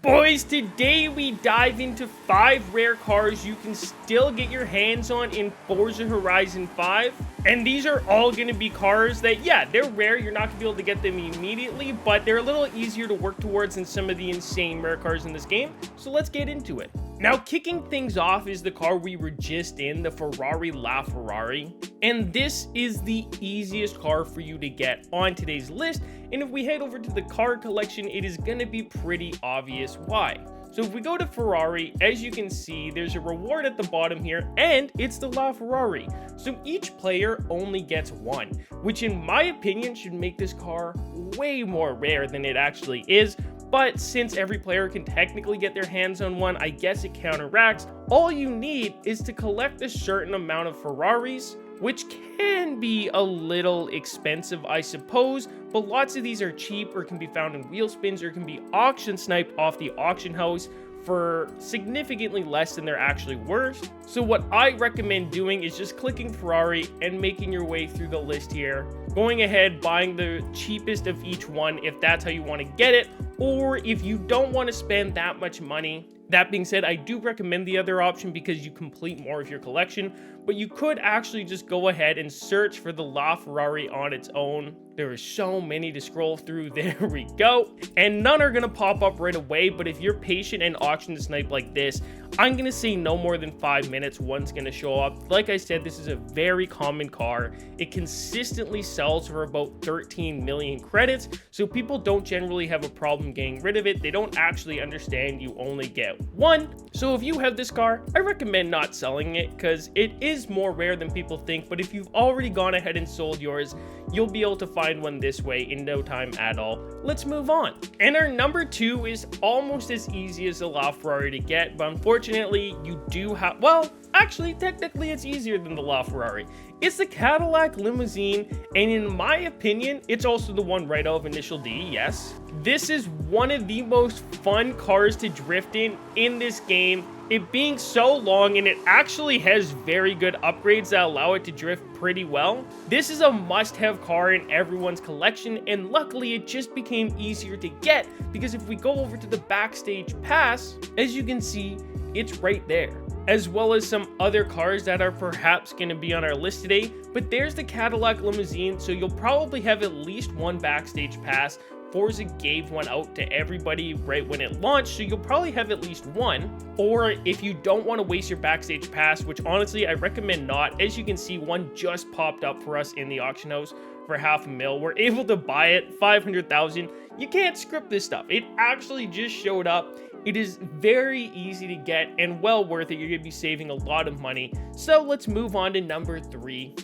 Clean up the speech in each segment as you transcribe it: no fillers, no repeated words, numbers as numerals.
Boys, today we dive into 5 rare cars you can still get your hands on in Forza Horizon 5. And these are all going to be cars that, yeah, they're rare. You're not going to be able to get them immediately, but they're a little easier to work towards than some of the insane rare cars in this game. So let's get into it. Now, kicking things off is the car we were just in, the Ferrari LaFerrari. And this is the easiest car for you to get on today's list. And if we head over to the car collection, it is going to be pretty obvious why. So if we go to Ferrari, as you can see, there's a reward at the bottom here, and it's the LaFerrari. So each player only gets one, which in my opinion should make this car way more rare than it actually is. But since every player can technically get their hands on one, I guess it counteracts. All you need is to collect a certain amount of Ferraris, which can be a little expensive, I suppose, but lots of these are cheap or can be found in wheel spins or can be auction sniped off the auction house for significantly less than they're actually worth. So what I recommend doing is just clicking Ferrari and making your way through the list here, going ahead, buying the cheapest of each one if that's how you want to get it, or if you don't want to spend that much money. That being said, I do recommend the other option because you complete more of your collection, but you could actually just go ahead and search for the LaFerrari on its own. There are so many to scroll through. There we go. And none are going to pop up right away, but if you're patient and auction snipe like this, I'm going to say no more than 5 minutes, one's going to show up. Like I said, this is a very common car. It consistently sells for about 13 million credits, so people don't generally have a problem getting rid of it. They don't actually understand you only get one. So if you have this car, I recommend not selling it because it is more rare than people think, but if you've already gone ahead and sold yours, you'll be able to find one this way in no time at all. Let's move on. And our number 2 is almost as easy as the LaFerrari to get, but unfortunately you do have, well, actually technically it's easier than the LaFerrari. It's the Cadillac Limousine, and in my opinion, it's also the one right out of Initial D, yes. This is one of the most fun cars to drift in this game. It being so long, and it actually has very good upgrades that allow it to drift pretty well. This is a must-have car in everyone's collection, and luckily it just became easier to get because if we go over to the backstage pass, as you can see, it's right there, as well as some other cars that are perhaps going to be on our list today. But there's the Cadillac Limousine, so you'll probably have at least one backstage pass. Forza gave one out to everybody right when it launched, so you'll probably have at least one. Or if you don't want to waste your backstage pass, which honestly I recommend not, as you can see, one just popped up for us in the auction house for $500,000. We're able to buy it, 500,000. You can't script this stuff. It actually just showed up. It is very easy to get and well worth it. You're going to be saving a lot of money. So let's move on to number 3.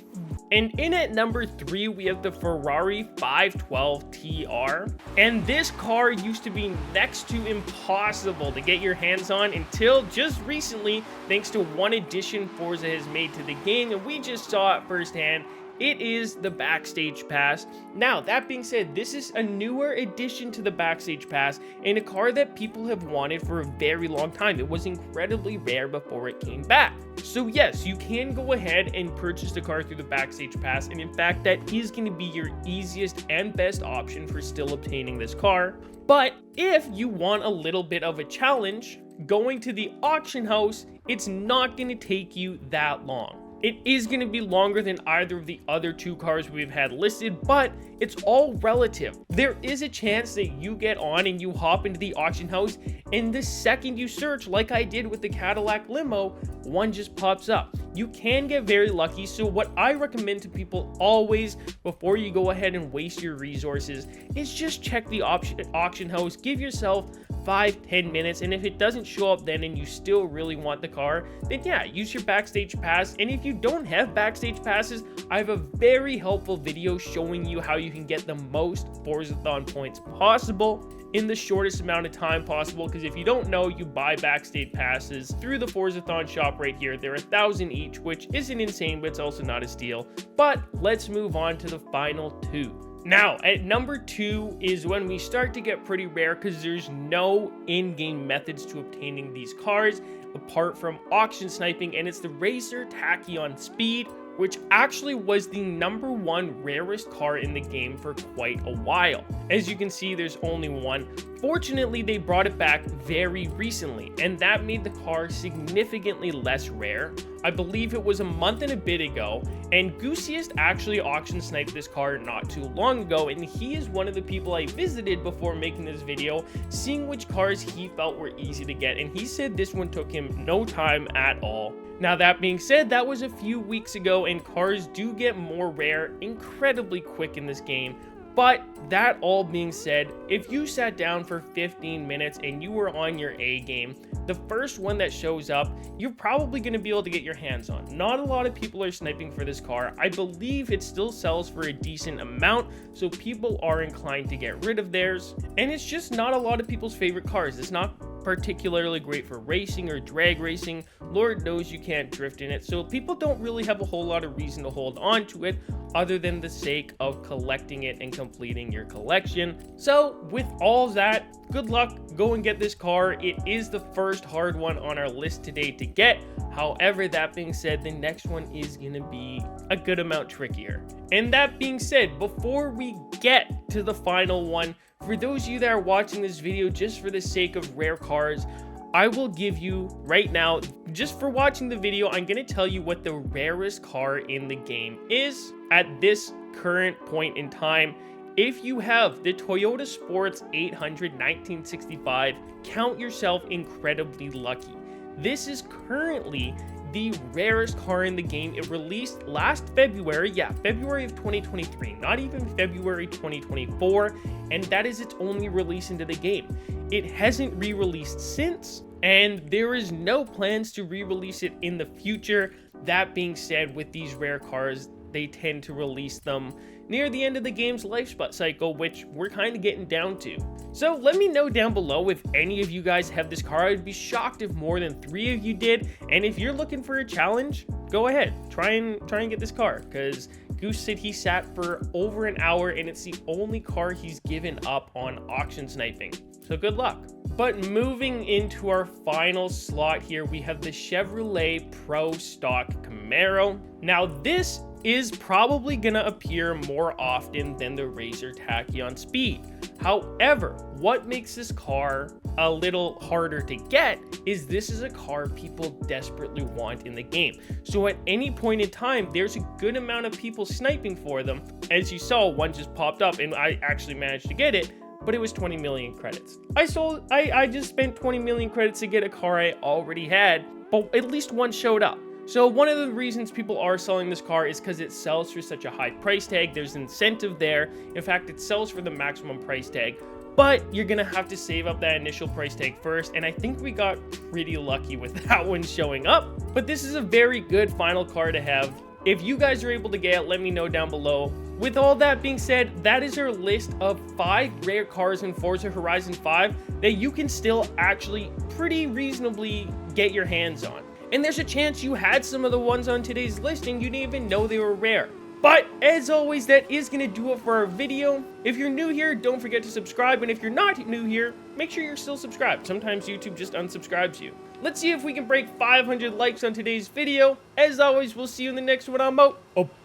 And in at number 3, we have the Ferrari 512 TR. And this car used to be next to impossible to get your hands on until just recently, thanks to one addition Forza has made to the game, and we just saw it firsthand. It is the Backstage Pass. Now, that being said, this is a newer addition to the Backstage Pass and a car that people have wanted for a very long time. It was incredibly rare before it came back. So yes, you can go ahead and purchase the car through the Backstage Pass, and in fact, that is going to be your easiest and best option for still obtaining this car. But if you want a little bit of a challenge, going to the auction house, it's not going to take you that long. It is going to be longer than either of the other 2 cars we've had listed, but it's all relative. There is a chance that you get on and you hop into the auction house, and the second you search, like I did with the Cadillac Limo, one just pops up. You can get very lucky, so what I recommend to people always before you go ahead and waste your resources is just check the auction house, give yourself 5-10 minutes, and if it doesn't show up then and you still really want the car, then yeah, use your backstage pass. And if you don't have backstage passes, I have a very helpful video showing you how you can get the most Forzathon points possible in the shortest amount of time possible, because if you don't know, you buy backstage passes through the Forzathon shop right here. They're 1,000 each, which isn't insane, but it's also not a steal. But let's move on to the final 2. Now, at number 2 is when we start to get pretty rare because there's no in-game methods to obtaining these cars apart from auction sniping, and it's the Racer Tachyon Speed which actually was the #1 rarest car in the game for quite a while. As you can see, there's only one. Fortunately, they brought it back very recently, and that made the car significantly less rare. I believe it was a month and a bit ago, and Goosiest actually auction sniped this car not too long ago, and he is one of the people I visited before making this video, seeing which cars he felt were easy to get, and he said this one took him no time at all. Now that being said, that was a few weeks ago, and cars do get more rare incredibly quick in this game. But that all being said, if you sat down for 15 minutes and you were on your A game, the first one that shows up, you're probably going to be able to get your hands on. Not a lot of people are sniping for this car. I believe it still sells for a decent amount, so people are inclined to get rid of theirs. And it's just not a lot of people's favorite cars. It's not particularly great for racing or drag racing. Lord knows you can't drift in it, so people don't really have a whole lot of reason to hold on to it other than the sake of collecting it and completing your collection. So with all that, good luck, go and get this car. It is the first hard one on our list today to get. However, that being said, the next one is gonna be a good amount trickier. And that being said, before we get to the final one, for those of you that are watching this video just for the sake of rare cars, I will give you right now, just for watching the video, I'm going to tell you what the rarest car in the game is at this current point in time. If you have the Toyota Sports 800 1965, count yourself incredibly lucky. This is currently the rarest car in the game. It released last February, February of 2023, not even February 2024, and that is its only release into the game. It hasn't re-released since, and there is no plans to re-release it in the future. That being said, with these rare cars, they tend to release them near the end of the game's life cycle, which we're kind of getting down to. So let me know down below if any of you guys have this car. I'd be shocked if more than 3 of you did. And if you're looking for a challenge, go ahead, try and get this car, because Goose said he sat for over an hour and it's the only car he's given up on auction sniping. So good luck. But moving into our final slot here, we have the Chevrolet Pro Stock Camaro. Now this is probably gonna appear more often than the Razor Tachyon Speed. However, what makes this car a little harder to get is this is a car people desperately want in the game. So at any point in time, there's a good amount of people sniping for them. As you saw, one just popped up and I actually managed to get it, but it was 20 million credits. I just spent 20 million credits to get a car I already had, but at least one showed up. So one of the reasons people are selling this car is because it sells for such a high price tag. There's incentive there. In fact, it sells for the maximum price tag, but you're gonna have to save up that initial price tag first. And I think we got pretty lucky with that one showing up. But this is a very good final car to have. If you guys are able to get it, let me know down below. With all that being said, that is our list of 5 rare cars in Forza Horizon 5 that you can still actually pretty reasonably get your hands on. And there's a chance you had some of the ones on today's list and you didn't even know they were rare. But as always, that is going to do it for our video. If you're new here, don't forget to subscribe. And if you're not new here, make sure you're still subscribed. Sometimes YouTube just unsubscribes you. Let's see if we can break 500 likes on today's video. As always, we'll see you in the next one. I'm out.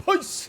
Peace.